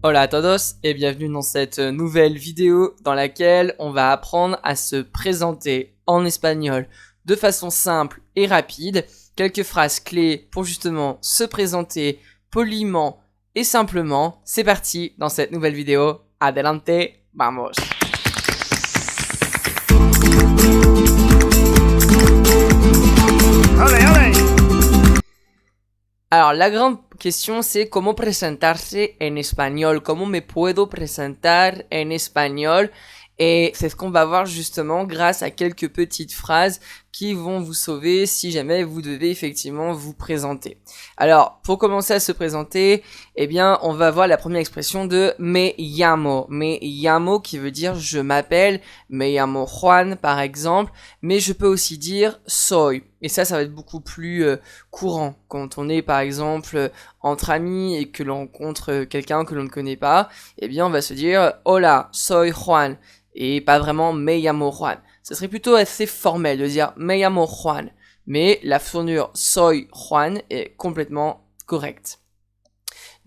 Hola a todos et bienvenue dans cette nouvelle vidéo dans laquelle on va apprendre à se présenter en espagnol de façon simple et rapide. Quelques phrases clés pour justement se présenter poliment et simplement. C'est parti dans cette nouvelle vidéo. Adelante, vamos! Allez, allez. Alors, la grande question, c'est comment presentarse en espagnol. Comment me puedo presentar en espagnol? Et c'est ce qu'on va voir justement grâce à quelques petites phrases qui vont vous sauver si jamais vous devez effectivement vous présenter. Alors, pour commencer à se présenter, eh bien, on va voir la première expression de me llamo. Me llamo qui veut dire je m'appelle. Me llamo Juan par exemple. Mais je peux aussi dire soy. Et ça va être beaucoup plus courant quand on est par exemple entre amis et que l'on rencontre quelqu'un que l'on ne connaît pas. Eh bien, on va se dire hola, soy Juan. Et pas vraiment me llamo Juan. Ce serait plutôt assez formel de dire me llamo Juan. Mais la fournure soy Juan est complètement correcte.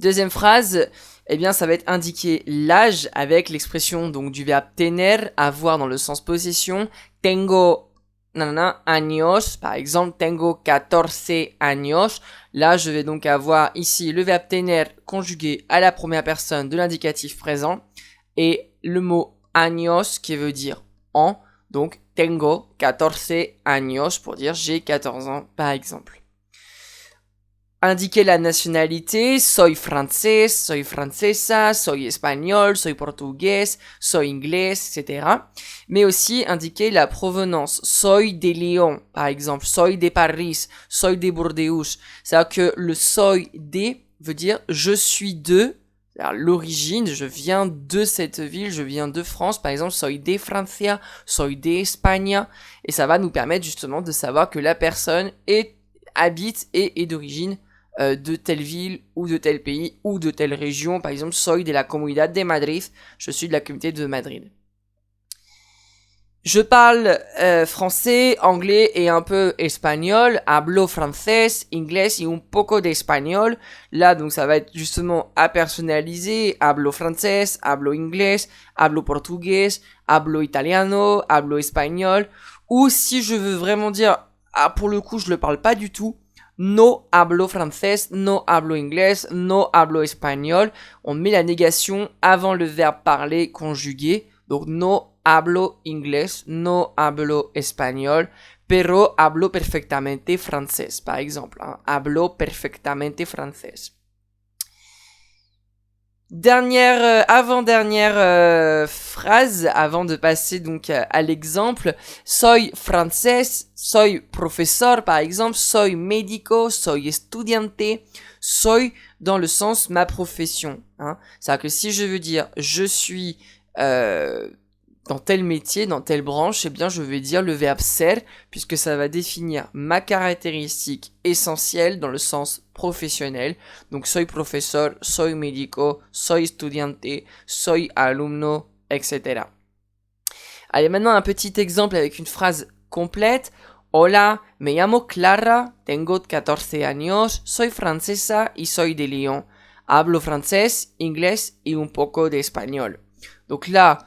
Deuxième phrase, eh bien ça va être indiquer l'âge avec l'expression donc du verbe tener, avoir dans le sens possession. Tengo años, par exemple, tengo 14 años. Là, je vais donc avoir ici le verbe tener conjugué à la première personne de l'indicatif présent et le mot años qui veut dire an. Donc, tengo 14 años pour dire j'ai 14 ans, par exemple. Indiquer la nationalité, soy francés, soy francesa, soy espagnol, soy portugais, soy inglés, etc. Mais aussi indiquer la provenance, soy de Lyon, par exemple, soy de Paris, soy de Bordeaux. C'est-à-dire que le soy de veut dire je suis de, l'origine, je viens de cette ville, je viens de France, par exemple, soy de Francia, soy de España, et ça va nous permettre justement de savoir que la personne habite et est d'origine de telle ville ou de tel pays ou de telle région. Par exemple, soy de la Comunidad de Madrid, je suis de la communauté de Madrid. Je parle français, anglais et un peu espagnol. Hablo francés, inglés y un poco de espagnol. Là, donc, ça va être justement à personnaliser. Hablo francés, hablo inglés, hablo portugais, hablo italiano, hablo espagnol. Ou si je veux vraiment dire, pour le coup, je le parle pas du tout. No hablo francés, no hablo inglés, no hablo espagnol. On met la négation avant le verbe parler conjugué. Donc, no hablo inglés, no hablo espagnol, pero hablo perfectamente francés, par exemple. Hablo perfectamente francés. Avant-dernière phrase, avant de passer donc à l'exemple. Soy francés, soy professeur par exemple, soy médico, soy estudiante, soy dans le sens ma profession. C'est-à-dire que si je veux dire je suis dans tel métier, dans telle branche, eh bien je vais dire le verbe ser, puisque ça va définir ma caractéristique essentielle dans le sens professionnel. Donc soy profesor, soy médico, soy estudiante, soy alumno, etc. Allez, maintenant un petit exemple avec une phrase complète. Hola, me llamo Clara, tengo 14 años, soy francesa y soy de Lyon. Hablo francés, inglés y un poco de espagnol. Donc là,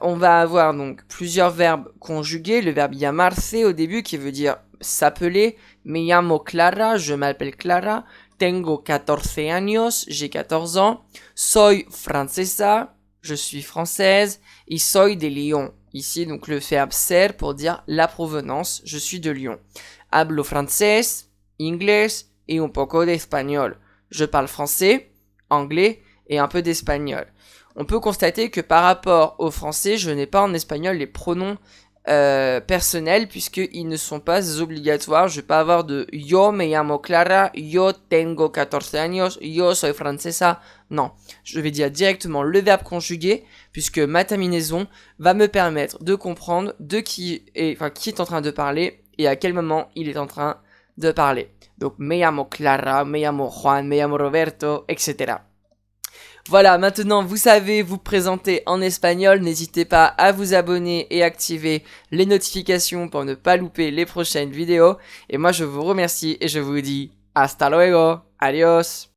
on va avoir donc plusieurs verbes conjugués. Le verbe llamarse au début qui veut dire s'appeler. Me llamo Clara, je m'appelle Clara. Tengo 14 años, j'ai 14 ans. Soy francesa, je suis française. Y soy de Lyon. Ici donc le verbe ser pour dire la provenance, je suis de Lyon. Hablo francés, inglés y un poco de espagnol. Je parle français, anglais et un peu d'espagnol. On peut constater que par rapport au français, je n'ai pas en espagnol les pronoms personnels puisqu'ils ne sont pas obligatoires. Je vais pas avoir de yo me llamo Clara, yo tengo 14 años, yo soy francesa. Non, je vais dire directement le verbe conjugué puisque ma terminaison va me permettre de comprendre qui est en train de parler et à quel moment il est en train de parler. Donc me llamo Clara, me llamo Juan, me llamo Roberto, etc. Voilà, maintenant vous savez vous présenter en espagnol. N'hésitez pas à vous abonner et activer les notifications pour ne pas louper les prochaines vidéos. Et moi je vous remercie et je vous dis hasta luego, adios.